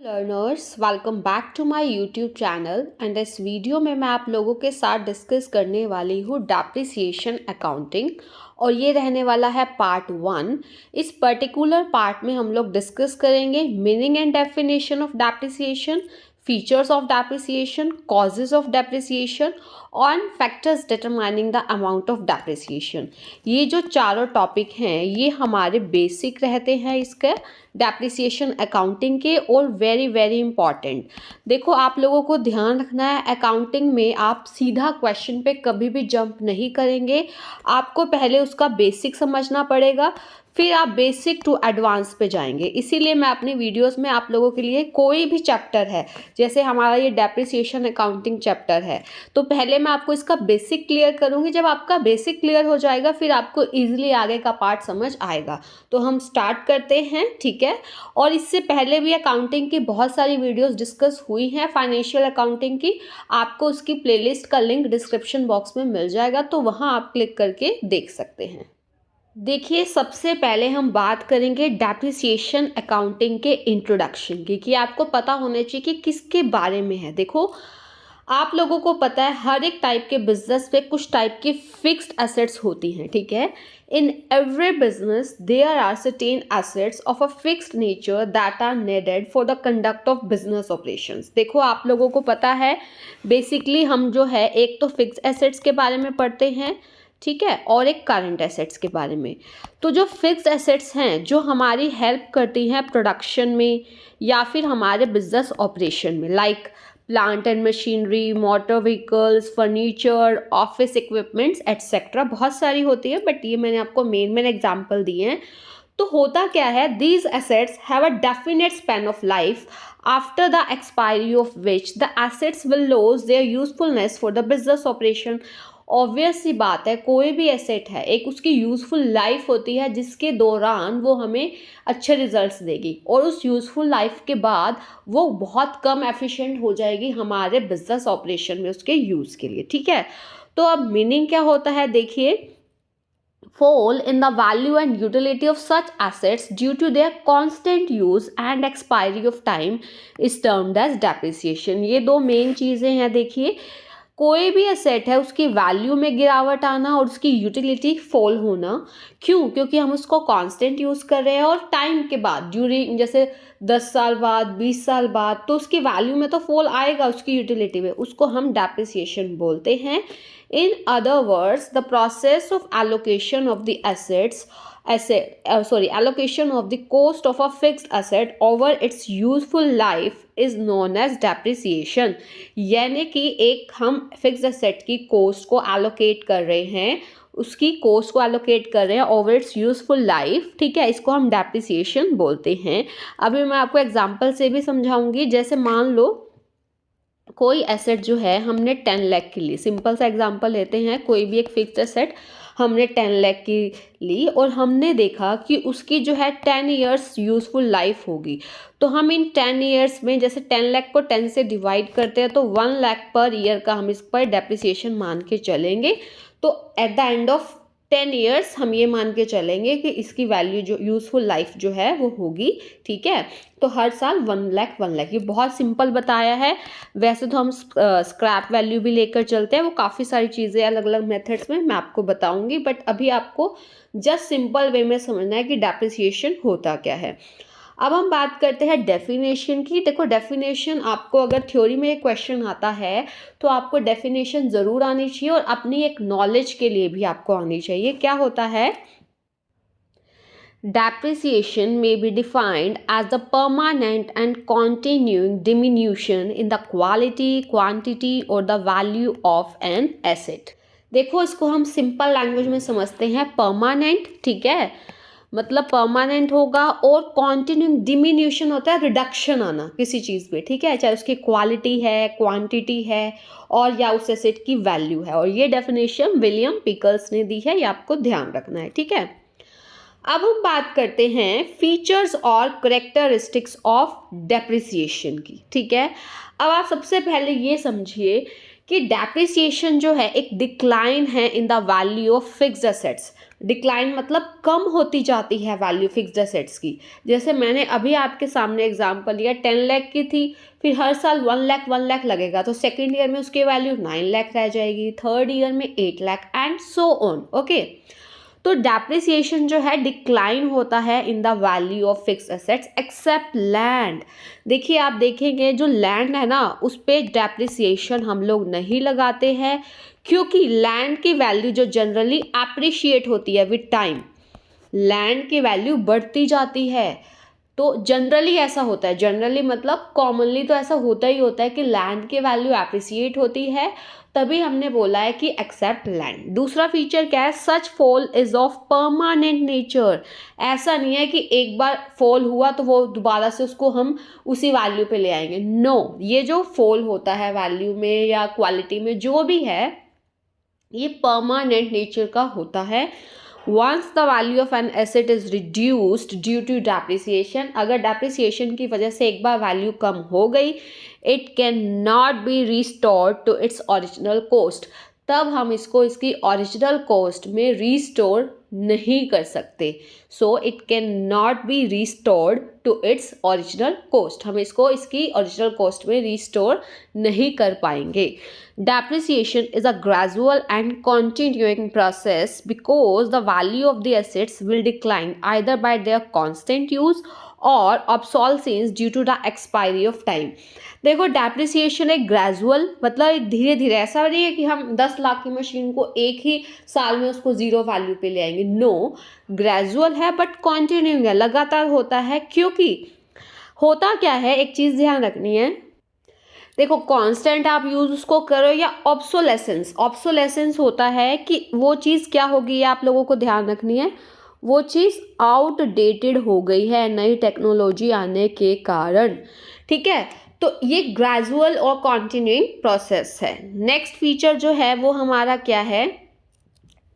Learners welcome back to my YouTube channel and इस वीडियो में मैं आप लोगों के साथ डिस्कस करने वाली हूँ डेप्रिसिएशन अकाउंटिंग और ये रहने वाला है पार्ट 1। इस पर्टिकुलर पार्ट में हम लोग डिस्कस करेंगे meaning and definition of depreciation, features of depreciation, causes of depreciation और factors determining the amount of depreciation. ये जो चारों टॉपिक हैं ये हमारे बेसिक रहते हैं इसके डेप्रिसिएशन अकाउंटिंग के और वेरी वेरी इंपॉर्टेंट। देखो आप लोगों को ध्यान रखना है, अकाउंटिंग में आप सीधा क्वेश्चन पे कभी भी जंप नहीं करेंगे। आपको पहले उसका बेसिक समझना पड़ेगा, फिर आप बेसिक टू एडवांस पे जाएंगे। इसीलिए मैं अपनी वीडियोस में आप लोगों के लिए कोई भी चैप्टर है, जैसे हमारा ये डेप्रिसिएशन अकाउंटिंग चैप्टर है, तो पहले मैं आपको इसका बेसिक क्लियर करूंगी। जब आपका बेसिक क्लियर हो जाएगा फिर आपको इजीली आगे का पार्ट समझ आएगा। तो हम स्टार्ट करते हैं, ठीक है। और इससे पहले भी अकाउंटिंग की बहुत सारी वीडियोस डिस्कस हुई हैं, फाइनेंशियल अकाउंटिंग की। आपको उसकी प्लेलिस्ट का लिंक डिस्क्रिप्शन बॉक्स में मिल जाएगा, तो वहाँ आप क्लिक करके देख सकते हैं। देखिए, सबसे पहले हम बात करेंगे डेप्रिसिएशन अकाउंटिंग के इंट्रोडक्शन की, कि आपको पता होना चाहिए कि किसके बारे में है। देखो, आप लोगों को पता है हर एक टाइप के बिजनेस पे कुछ टाइप की फिक्स्ड एसेट्स होती हैं, ठीक है। In every business there are certain assets of a fixed nature that are needed for the conduct of business operations. देखो, आप लोगों को पता है बेसिकली हम जो है एक तो फिक्स्ड एसेट्स के बारे में पढ़ते हैं, ठीक है, और एक करंट एसेट्स के बारे में। तो जो फिक्स्ड एसेट्स हैं जो हमारी हेल्प करती हैं प्रोडक्शन में या फिर हमारे बिजनेस ऑपरेशन में, like plant and machinery, motor vehicles, furniture, office equipments etcetera, बहुत सारी होती है, बट ये मैंने आपको मेन एग्जांपल दिए हैं। तो होता क्या है, these assets have a definite span of life after the expiry of which the assets will lose their usefulness for the business operation. Obvious सी बात है, कोई भी एसेट है एक उसकी यूज़फुल लाइफ होती है जिसके दौरान वो हमें अच्छे रिजल्ट्स देगी, और उस यूज़फुल लाइफ के बाद वो बहुत कम एफिशिएंट हो जाएगी हमारे बिजनेस ऑपरेशन में उसके यूज़ के लिए, ठीक है। तो अब मीनिंग क्या होता है, देखिए, fall in the value and utility of such assets due to their constant use and expiry of time is termed as depreciation। ये दो मेन चीज़ें हैं। देखिए, कोई भी एसेट है उसकी वैल्यू में गिरावट आना और उसकी यूटिलिटी फॉल होना, क्यों? क्योंकि हम उसको कांस्टेंट यूज़ कर रहे हैं और टाइम के बाद ड्यूरिंग, जैसे 10 साल बाद, 20 साल बाद, तो उसकी वैल्यू में तो फॉल आएगा उसकी यूटिलिटी में, उसको हम डेप्रिसिएशन बोलते हैं। In other words, the process of allocation of the allocation of the cost of a fixed asset over its useful life is known as depreciation। यानी कि एक हम फिक्स्ड एसेट की कोस्ट को एलोकेट कर रहे हैं, उसकी कोस्ट को एलोकेट कर रहे हैं ओवर इट्स यूजफुल लाइफ, ठीक है, इसको हम डेप्रिसिएशन बोलते हैं। अभी मैं आपको एग्जांपल से भी समझाऊंगी। जैसे मान लो कोई एसेट जो है हमने 10 लाख की ली, सिंपल सा एग्जांपल लेते हैं, कोई भी एक फिक्स्ड एसेट हमने 10 लाख की ली और हमने देखा कि उसकी जो है 10 इयर्स यूज़फुल लाइफ होगी। तो हम इन 10 इयर्स में जैसे 10 लाख को 10 से डिवाइड करते हैं तो 1 लाख पर ईयर का हम इस पर डेप्रिसिएशन मान के चलेंगे। तो eight the end of 10 years हम ये मान के चलेंगे कि इसकी वैल्यू जो यूज़फुल लाइफ जो है वो होगी, ठीक है। तो हर साल 1 लाख, ये बहुत सिंपल बताया है। वैसे तो हम स्क्रैप वैल्यू भी लेकर चलते हैं, वो काफ़ी सारी चीज़ें अलग अलग मेथड्स में मैं आपको बताऊंगी, बट अभी आपको जस्ट सिंपल वे में समझना है कि डेप्रिसिएशन होता क्या है। अब हम बात करते हैं डेफिनेशन की। देखो, डेफिनेशन आपको अगर थ्योरी में एक क्वेश्चन आता है तो आपको डेफिनेशन ज़रूर आनी चाहिए और अपनी एक नॉलेज के लिए भी आपको आनी चाहिए। क्या होता है, depreciation may be defined as the permanent and continuing diminution in the quality, quantity or the value of an asset। देखो, इसको हम सिंपल लैंग्वेज में समझते हैं। परमानेंट, ठीक है, मतलब परमानेंट होगा, और कॉन्टिन्यूइंग डिमिन्यूशन होता है रिडक्शन आना किसी चीज़ पे, ठीक है, चाहे उसकी क्वालिटी है, क्वांटिटी है और या उस एसेट की वैल्यू है। और ये डेफिनेशन विलियम पिकल्स ने दी है, ये आपको ध्यान रखना है, ठीक है। अब हम बात करते हैं फीचर्स और करेक्टरिस्टिक्स ऑफ डेप्रिसिएशन की, ठीक है। अब आप सबसे पहले ये समझिए कि डेप्रिसिएशन जो है एक डिक्लाइन है in the value of fixed assets. Decline मतलब कम होती जाती है वैल्यू फिक्स्ड एसेट्स की। जैसे मैंने अभी आपके सामने एग्जांपल लिया, 10 लाख की थी, फिर हर साल 1 लाख लगेगा, तो सेकेंड ईयर में उसकी वैल्यू 9 लाख रह जाएगी, थर्ड ईयर में 8 lakh and so on. Okay, तो डेप्रिसिएशन जो है डिक्लाइन होता है in the value of fixed assets except land. देखिए आप देखेंगे जो लैंड है ना, उस पे डेप्रिसिएशन हम लोग नहीं लगाते हैं, क्योंकि लैंड की वैल्यू जो जनरली एप्रिशिएट होती है विद टाइम, लैंड की वैल्यू बढ़ती जाती है। तो जनरली ऐसा होता है, जनरली मतलब कॉमनली तो ऐसा होता ही होता है कि लैंड की वैल्यू एप्रिसिएट होती है, तभी हमने बोला है कि एक्सेप्ट लैंड। दूसरा फीचर क्या है, such fall is of permanent nature. ऐसा नहीं है कि एक बार फॉल हुआ तो वो दोबारा से उसको हम उसी वैल्यू पे ले आएंगे। नो, ये जो फॉल होता है वैल्यू में या क्वालिटी में जो भी है, ये परमानेंट नेचर का होता है। Once the value of an asset is reduced due to depreciation, अगर डेप्रिसिएशन की वजह से एक बार वैल्यू कम हो गई, it can not be restored to its original cost, तब हम इसको इसकी ओरिजिनल कॉस्ट में रिस्टोर नहीं कर सकते। So it can not be restored to its original cost, हम इसको इसकी ओरिजिनल कॉस्ट में रिस्टोर नहीं कर पाएंगे। Depreciation is a gradual and continuing process because the value of the assets will decline either by their constant use or obsolescence due to the expiry of time। देखो depreciation एक gradual मतलब एक धीरे धीरे, ऐसा नहीं है कि हम 10 लाख की मशीन को एक ही साल में उसको जीरो वैल्यू पे ले आएंगे। नो, ग्रेजुअल है बट कॉन्टिन्यूइंग है, लगातार होता है। क्योंकि होता क्या है, एक चीज़ ध्यान रखनी है, देखो कांस्टेंट आप यूज उसको करो या ऑब्सोलेसेंस, ऑब्सोलेसेंस होता है कि वो चीज़ क्या होगी, ये आप लोगों को ध्यान रखनी है, वो चीज़ आउटडेटेड हो गई है नई टेक्नोलॉजी आने के कारण। ठीक है, तो ये ग्रेजुअल और कॉन्टिन्यूइंग प्रोसेस है। नेक्स्ट फीचर जो है वो हमारा क्या है,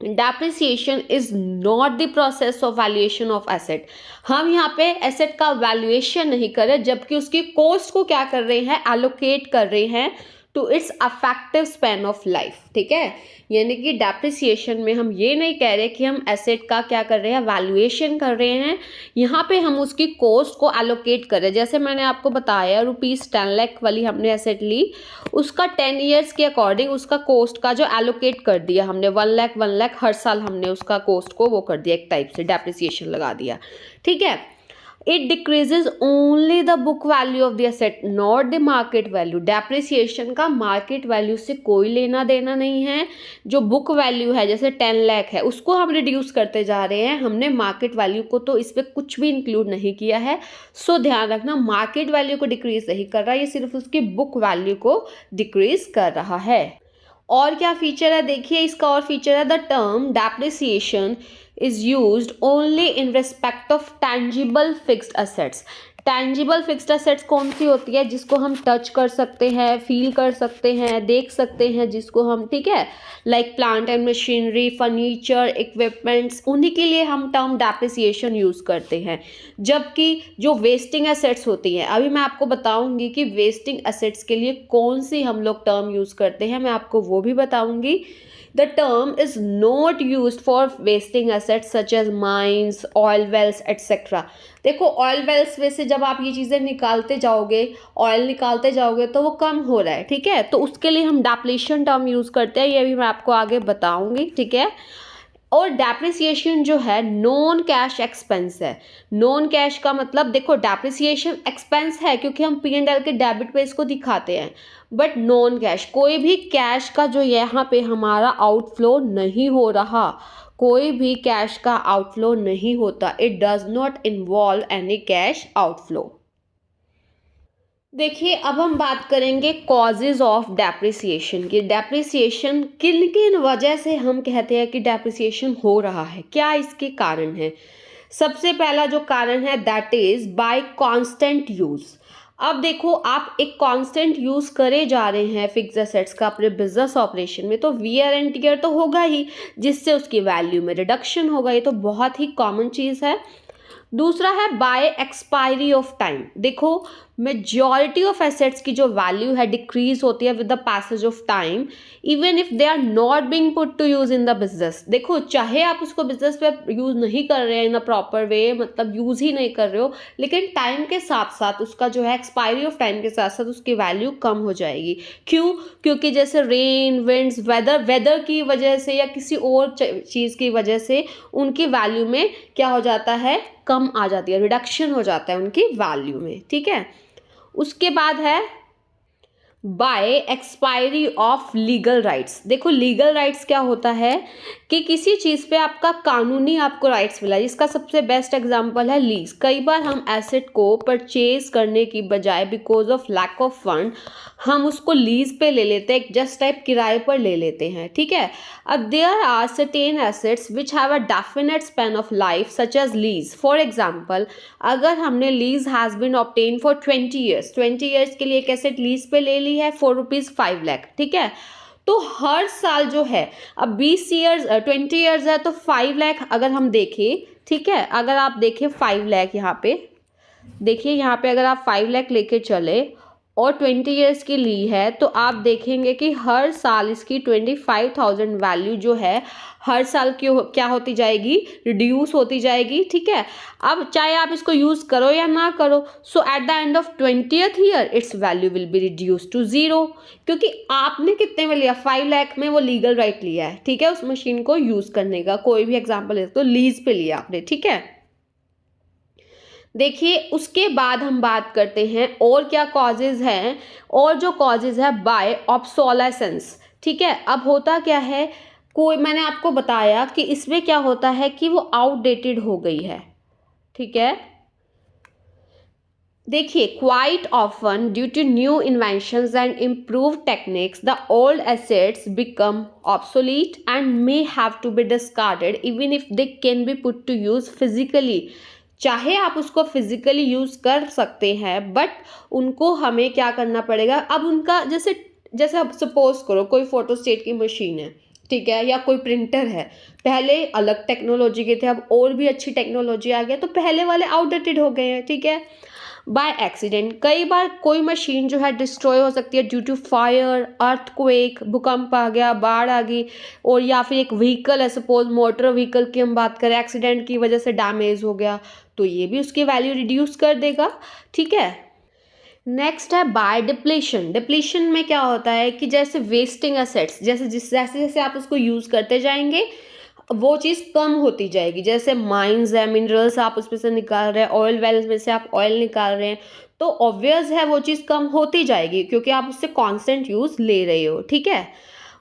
depreciation is not the process of valuation of asset. हम यहाँ पे एसेट का वैल्यूएशन नहीं कर रहे, जबकि उसकी कॉस्ट को क्या कर रहे हैं, एलोकेट कर रहे हैं to its effective span of life. ठीक है, यानी कि डेप्रिसिएशन में हम ये नहीं कह रहे कि हम एसेट का क्या कर रहे हैं, वैल्यूएशन कर रहे हैं, यहाँ पे हम उसकी कॉस्ट को एलोकेट कर रहे हैं। जैसे मैंने आपको बताया ₹10 लाख वाली हमने एसेट ली, उसका 10 ईयर्स के अकॉर्डिंग उसका कॉस्ट का जो एलोकेट कर दिया हमने 1 लाख हर साल हमने उसका कॉस्ट को वो कर दिया, एक टाइप से डेप्रिसिएशन लगा दिया। ठीक है, it decreases only the book value of the asset, not the market value। Depreciation का मार्केट वैल्यू से कोई लेना देना नहीं है। जो बुक वैल्यू है जैसे 10 लाख है, उसको हम रिड्यूस करते जा रहे हैं, हमने मार्केट वैल्यू को तो इस पर कुछ भी इंक्लूड नहीं किया है। सो ध्यान रखना, मार्केट वैल्यू को डिक्रीज नहीं कर रहा है, ये सिर्फ उसकी बुक वैल्यू को डिक्रीज कर रहा है। और क्या फीचर है, देखिए इसका और फीचर है, the term depreciation is used only in respect of tangible fixed assets। Tangible fixed assets कौन सी होती है, जिसको हम टच कर सकते हैं, फील कर सकते हैं, देख सकते हैं, जिसको हम, ठीक है, like plant and machinery, furniture, equipments, उन्हीं के लिए हम टर्म डेप्रिसिएशन यूज़ करते हैं। जबकि जो वेस्टिंग एसेट्स होती हैं, अभी मैं आपको बताऊंगी कि वेस्टिंग एसेट्स के लिए कौन सी हम लोग टर्म यूज़ करते हैं, मैं आपको वो भी बताऊंगी। The term is not used for wasting assets such as mines, oil wells, etc। देखो ऑयल वेल्स में से जब आप ये चीज़ें निकालते जाओगे, ऑयल निकालते जाओगे तो वो कम हो रहा है। ठीक है, तो उसके लिए हम डेप्लीशन टर्म यूज़ करते हैं, ये भी मैं आपको आगे बताऊंगी। ठीक है, और डेप्रिसिएशन जो है नॉन कैश एक्सपेंस है। नॉन कैश का मतलब, देखो डेप्रिसिएशन एक्सपेंस है क्योंकि हम P&L के डेबिट पे इसको दिखाते हैं, बट नॉन कैश, कोई भी कैश का जो यहाँ पे हमारा आउटफ्लो नहीं हो रहा, कोई भी कैश का आउटफ्लो नहीं होता। It does not involve any cash outflow. देखिए अब हम बात करेंगे कॉजेज ऑफ डेप्रिसिएशन की। डेप्रिसिएशन किन किन वजह से हम कहते हैं कि डेप्रिसिएशन हो रहा है, क्या इसके कारण है। सबसे पहला जो कारण है that is by constant use. अब देखो आप एक कांस्टेंट यूज करे जा रहे हैं फिक्स एसेट्स का अपने बिजनेस ऑपरेशन में, तो वियर एंड टियर तो होगा ही, जिससे उसकी वैल्यू में रिडक्शन होगा, ये तो बहुत ही कॉमन चीज़ है। दूसरा है बाय एक्सपायरी ऑफ टाइम। देखो मेजॉरिटी ऑफ एसेट्स की जो वैल्यू है डिक्रीज होती है with the passage of time, even if they are not being put to use in the business. देखो, चाहे आप उसको बिजनेस पे यूज नहीं कर रहे हैं इन अ प्रॉपर वे, मतलब यूज ही नहीं कर रहे हो, लेकिन टाइम के साथ साथ उसका जो है एक्सपायरी ऑफ टाइम के साथ साथ उसकी वैल्यू कम हो जाएगी। क्यों? क्योंकि जैसे रेन, विंड्स, वेदर की वजह से या किसी और चीज़ की वजह से उनकी वैल्यू में क्या हो जाता है, कम आ जाती है, रिडक्शन हो जाता है उनकी वैल्यू में। ठीक है, उसके बाद है by expiry of legal rights. देखो, लीगल राइट्स क्या होता है कि किसी चीज़ पे आपका कानूनी आपको राइट्स मिला है। इसका सबसे बेस्ट एग्जांपल है लीज। कई बार हम एसेट को परचेज करने की बजाय because of lack of fund हम उसको लीज पे ले लेते हैं, जस्ट टाइप किराए पर ले लेते हैं। ठीक है, अब there are certain assets which have a definite span of life such as lease. For example, अगर हमने lease has been obtain for 20 years, 20 years के लिए एक एसेट लीज पे ले ली है फॉर ₹5 लाख। ठीक है, तो हर साल जो है, अब 20 ईयर्स है तो 5 लाख अगर हम देखें, ठीक है, अगर आप देखें 5 लाख यहाँ पे देखिए, यहाँ पे अगर आप 5 लाख लेके चले और 20 ईयर्स की ली है तो आप देखेंगे कि हर साल इसकी 25,000 वैल्यू जो है हर साल की क्या होती जाएगी, रिड्यूस होती जाएगी। ठीक है, अब चाहे आप इसको यूज़ करो या ना करो, so at the end of 20th year its value will be reduce to 0, क्योंकि आपने कितने में लिया, 5 लाख में वो लीगल राइट लिया है। ठीक है, उस मशीन को यूज़ करने का कोई भी एग्जाम्पल ले तो लीज पे लिया आपने। ठीक है, देखिए, उसके बाद हम बात करते हैं और क्या कॉजेज हैं, और जो कॉजेज है बाय ऑब्सोलेसेंस। ठीक है, अब होता क्या है, कोई मैंने आपको बताया कि इसमें क्या होता है कि वो आउटडेटेड हो गई है। ठीक है, देखिए, quite often due to new inventions and improve techniques the old assets become obsolete and may have to be discarded even if they can be put to use physically. चाहे आप उसको फिजिकली यूज़ कर सकते हैं, but उनको हमें क्या करना पड़ेगा, अब उनका जैसे अब सपोज करो कोई फोटोस्टेट की मशीन है, ठीक है, या कोई प्रिंटर है, पहले अलग टेक्नोलॉजी के थे, अब और भी अच्छी टेक्नोलॉजी आ गई, तो पहले वाले आउटडेटेड हो गए हैं। ठीक है, बाय एक्सीडेंट कई बार कोई मशीन जो है डिस्ट्रॉय हो सकती है ड्यू टू फायर, अर्थक्वेक, भूकंप आ गया, बाढ़ आ गई, और या फिर एक व्हीकल है, सपोज मोटर व्हीकल की हम बात करें, एक्सीडेंट की वजह से डैमेज हो गया, तो ये भी उसकी वैल्यू रिड्यूस कर देगा। ठीक है, नेक्स्ट है बाय डिप्लीशन। डिप्लीशन में क्या होता है कि जैसे वेस्टिंग एसेट्स, जैसे जैसे आप उसको यूज़ करते जाएंगे वो चीज़ कम होती जाएगी। जैसे माइंस है, मिनरल्स आप उसमें से निकाल रहे हैं, ऑयल वेल्स में से आप ऑयल निकाल रहे हैं, तो ऑब्वियस है वो चीज़ कम होती जाएगी क्योंकि आप उससे कांस्टेंट यूज़ ले रहे हो। ठीक है,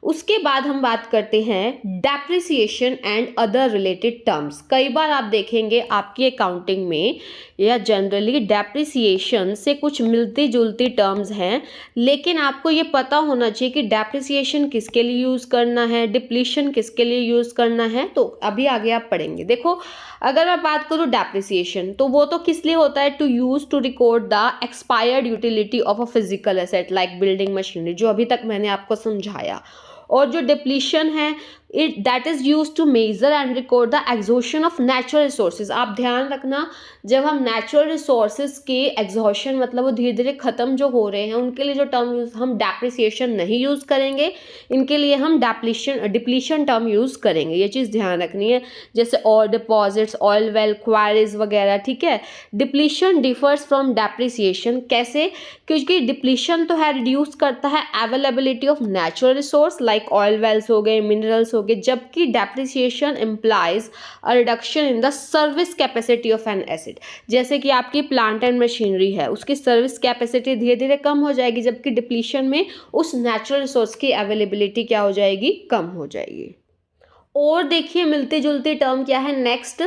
उसके बाद हम बात करते हैं depreciation and other related terms. कई बार आप देखेंगे आपकी अकाउंटिंग में या जनरली डेप्रिसिएशन से कुछ मिलती जुलती टर्म्स हैं, लेकिन आपको ये पता होना चाहिए कि डेप्रिसिएशन किसके लिए यूज़ करना है, डिप्लीशन किसके लिए यूज़ करना है, तो अभी आगे आप पढ़ेंगे। देखो, अगर मैं बात करूँ डेप्रिसिएशन, तो वो तो किस लिए होता है, to use to record the expired utility of a physical asset like building machinery, जो अभी तक मैंने आपको समझाया। और जो डिप्लीशन है that is use to measure and record the exhaustion of natural resources. आप ध्यान रखना, जब हम नेचुरल रिसोर्सेज के एग्जॉशन मतलब वो धीरे धीरे ख़त्म जो हो रहे हैं, उनके लिए जो टर्म यूज हम डेप्रिसिएशन नहीं यूज़ करेंगे, इनके लिए हम डिप्लीशन टर्म यूज़ करेंगे। ये चीज़ ध्यान रखनी है, जैसे और डिपॉजिट्स, ऑयल वेल, क्वारीज वगैरह। ठीक है, डिप्लीशन डिफर्स फ्रॉम डेप्रिसिएशन। कैसे? क्योंकि डिप्लीशन तो है रिड्यूस करता है availability of natural resource like oil wells हो गए, मिनरल्स हो गए, जबकि depreciation implies a reduction in the service capacity of an asset. जैसे कि आपकी प्लांट एंड मशीनरी है, उसकी सर्विस कैपेसिटी धीरे धीरे कम हो जाएगी, जबकि डिप्लीशन में उस नेचुरल रिसोर्स की अवेलेबिलिटी क्या हो जाएगी, कम हो जाएगी। और देखिए, मिलती जुलती टर्म क्या है, नेक्स्ट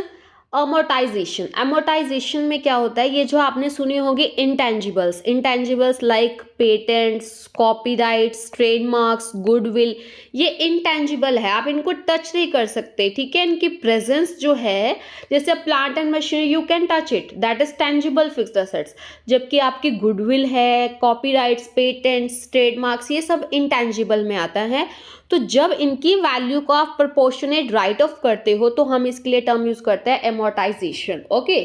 अमोर्टाइजेशन। अमोर्टाइजेशन में क्या होता है, ये जो आपने सुनी होगी intangibles like patents, copyrights, trademarks, goodwill, ये इंटेंजिबल है, आप इनको टच नहीं कर सकते, ठीक है। इनकी प्रेजेंस जो है, जैसे plant and machinery you can touch it, that is tangible fixed assets, जबकि आपकी गुडविल है, कॉपीराइट्स, पेटेंट्स, ट्रेडमार्क्स, ये सब इंटेंजिबल में आता है। तो जब इनकी वैल्यू को आप प्रोपोर्शनेट राइट ऑफ करते हो तो हम इसके लिए टर्म यूज करते हैं एमोर्टाइजेशन, ओके।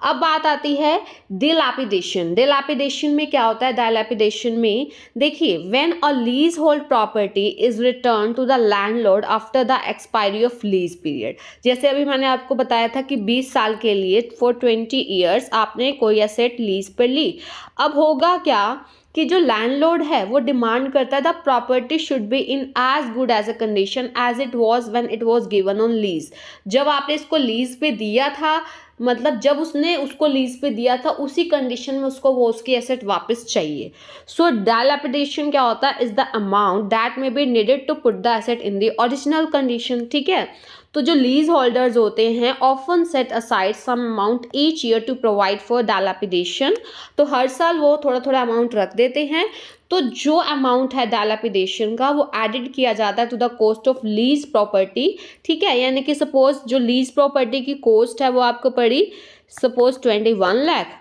अब बात आती है डिलैपिडेशन। डिलैपिडेशन में क्या होता है? डिलैपिडेशन में देखिए, when a lease hold property is return to the landlord after the expiry of lease period, जैसे अभी मैंने आपको बताया था कि 20 साल के लिए फॉर 20 ईयर्स आपने कोई एसेट लीज पर ली। अब होगा क्या कि जो लैंडलॉर्ड है वो डिमांड करता है the property should be in as good as a condition as it was when it was given on lease. जब आपने इसको लीज पे दिया था, मतलब जब उसने उसको लीज पे दिया था उसी कंडीशन में उसको वो उसकी एसेट वापस चाहिए। सो डिलैपिडेशन क्या होता है? Is the amount that may be needed to put the asset in the original condition, ठीक है। तो जो लीज होल्डर्स होते हैं often set aside some amount each year to provide for dilapidation, तो हर साल वो थोड़ा थोड़ा अमाउंट रख देते हैं। तो जो अमाउंट है डिलैपिडेशन का वो एडिड किया जाता है to the cost of lease property, ठीक है। यानी कि सपोज जो लीज प्रॉपर्टी की कॉस्ट है वो आपको पड़ी सपोज 21 लाख,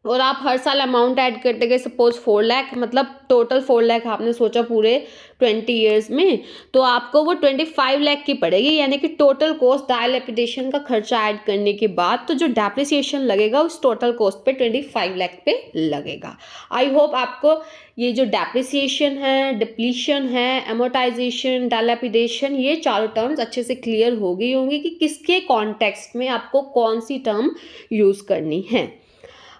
और आप हर साल अमाउंट ऐड करते गए, सपोज 4 लाख, मतलब टोटल 4 लाख आपने सोचा पूरे 20 ईयर्स में, तो आपको वो 25 लाख की पड़ेगी। यानी कि टोटल कॉस्ट डिलैपिडेशन का खर्चा ऐड करने के बाद तो जो डेप्रिसिएशन लगेगा उस टोटल कॉस्ट पे 25 लाख पे लगेगा। आई होप आपको ये जो डेप्रिसिएशन है, डिप्लीशन है, एमोर्टाइजेशन, डिलैपिडेशन, ये चारों टर्म्स अच्छे से क्लियर हो गई होंगी कि किसके कॉन्टेक्स्ट में आपको कौन सी टर्म यूज़ करनी है।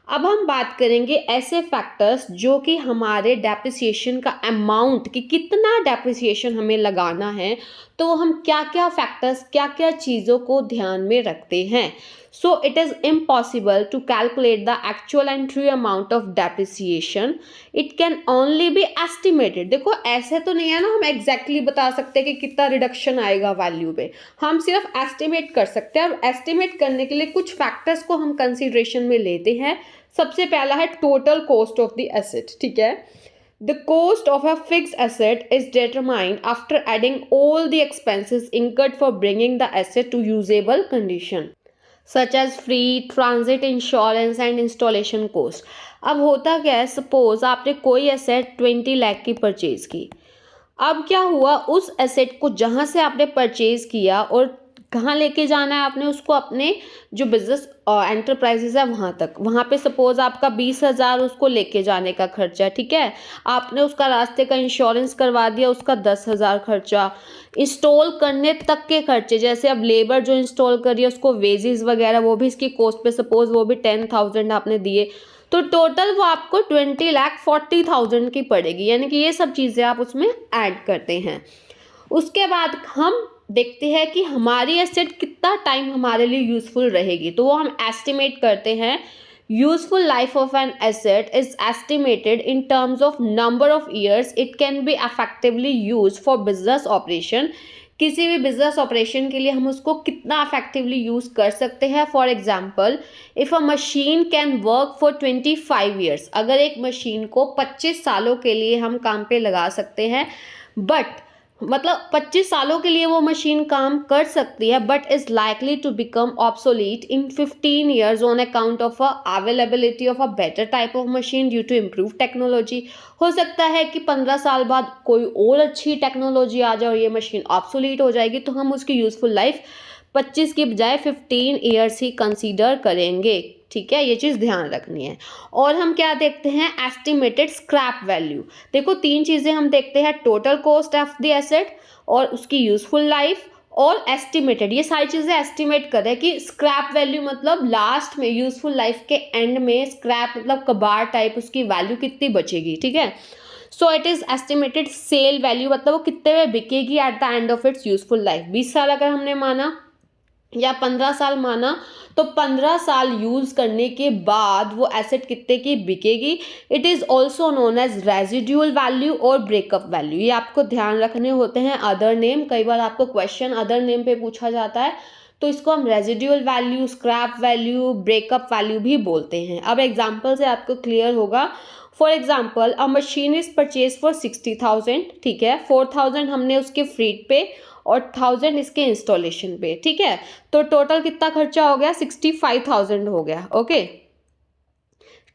अब हम बात करेंगे ऐसे फैक्टर्स जो कि हमारे डेप्रिसिएशन का अमाउंट, कि कितना डेप्रिसिएशन हमें लगाना है, तो हम क्या क्या फैक्टर्स, क्या क्या चीज़ों को ध्यान में रखते हैं। So it is impossible to calculate the actual and true amount of depreciation, it can only be estimated. देखो ऐसे तो नहीं है ना हम एग्जैक्टली बता सकते कि कितना रिडक्शन आएगा वैल्यू पे, हम सिर्फ एस्टिमेट कर सकते हैं। और एस्टिमेट करने के लिए कुछ फैक्टर्स को हम कंसिडरेशन में लेते हैं। सबसे पहला है total cost of the asset, ठीक है। The cost of a fixed asset is determined after adding all the expenses incurred for bringing the asset to usable condition, such as free transit, insurance and installation cost. अब होता क्या है, suppose आपने कोई asset 20 lakh की purchase की। अब क्या हुआ, उस एसेट को जहाँ से आपने परचेज किया और कहाँ लेके जाना है आपने उसको, अपने जो बिजनेस एंटरप्राइजेज है वहाँ तक, वहाँ पे सपोज आपका 20,000 उसको लेके जाने का खर्चा, ठीक है। आपने उसका रास्ते का इंश्योरेंस करवा दिया, उसका 10,000 खर्चा, इंस्टॉल करने तक के खर्चे, जैसे अब लेबर जो इंस्टॉल करिए उसको वेजेस वगैरह वो भी इसकी कॉस्ट पे सपोज वो भी 10,000 आपने दिए, तो टोटल वो आपको 20,40,000 की पड़ेगी। यानी कि ये सब चीज़ें आप उसमें ऐड करते हैं। उसके बाद हम देखते हैं कि हमारी एसेट कितना टाइम हमारे लिए यूज़फुल रहेगी, तो वो हम एस्टिमेट करते हैं। Useful life of an asset is estimated in terms of number of years it can be effectively use for business operation. किसी भी बिजनेस ऑपरेशन के लिए हम उसको कितना अफेक्टिवली यूज़ कर सकते हैं। For example, if a machine can work for 25 years, अगर एक मशीन को 25 सालों के लिए हम काम पे लगा सकते हैं, बट मतलब 25 सालों के लिए वो मशीन काम कर सकती है, but is likely to become obsolete in 15 years on account of availability of a better type of machine due to improve technology. हो सकता है कि 15 साल बाद कोई और अच्छी टेक्नोलॉजी आ जाए और ये मशीन ऑब्सोलीट हो जाएगी, तो हम उसकी यूज़फुल लाइफ 25 की बजाय 15 ईयर्स ही कंसीडर करेंगे, ठीक है। ये चीज़ ध्यान रखनी है। और हम क्या देखते हैं, एस्टिमेटेड स्क्रैप वैल्यू। देखो 3 चीज़ें हम देखते हैं, total cost of the asset और उसकी यूज़फुल लाइफ और एस्टिमेटेड। ये सारी चीज़ें एस्टिमेट करें कि स्क्रैप वैल्यू मतलब लास्ट में यूज़फुल लाइफ के एंड में स्क्रैप मतलब कबाड़ टाइप उसकी वैल्यू कितनी बचेगी, ठीक है। सो it is estimated cell value, मतलब वो कितने में बिकेगी eight the end of its useful life. 20 साल अगर हमने माना या 15 साल माना, तो 15 साल यूज़ करने के बाद वो एसेट कितने की बिकेगी। It is also known as residual value और ब्रेकअप वैल्यू। ये आपको ध्यान रखने होते हैं। अदर नेम, कई बार आपको क्वेश्चन अदर नेम पे पूछा जाता है, तो इसको हम residual value, scrap value, breakup value भी बोलते हैं। अब एग्जाम्पल से आपको क्लियर होगा। For example a machine is purchase for 60,000, ठीक है, 4,000 हमने उसके फ्रीट पे और 1,000 इसके इंस्टॉलेशन पे, ठीक है। तो टोटल कितना खर्चा हो गया, 65,000 हो गया। ओके,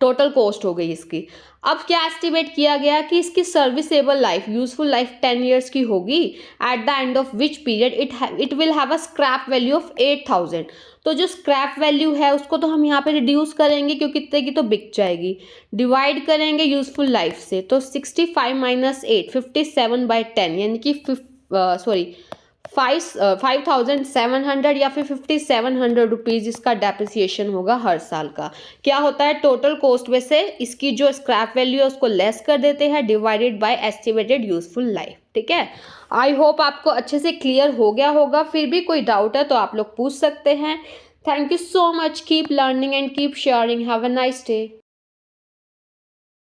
टोटल कॉस्ट हो गई इसकी। अब क्या एस्टिमेट किया गया कि इसकी serviceable life, useful life 10 years की होगी, eight the end of which period it will have a scrap value of 8,000। तो जो स्क्रैप वैल्यू है उसको तो हम यहाँ पे रिड्यूस करेंगे क्योंकि इतने की तो बिक जाएगी, डिवाइड करेंगे यूजफुल लाइफ से, तो 65 माइनस 8, 57/10, यानी कि 5,700 या फिर 5,700 रुपीज़ इसका डेप्रिसिएशन होगा हर साल का। क्या होता है, टोटल कॉस्ट में से इसकी जो स्क्रैप वैल्यू है उसको लेस कर देते हैं, divided by estimated useful life, ठीक है। आई होप आपको अच्छे से क्लियर हो गया होगा। फिर भी कोई डाउट है तो आप लोग पूछ सकते हैं। Thank you so much, keep learning and keep sharing, have a nice day.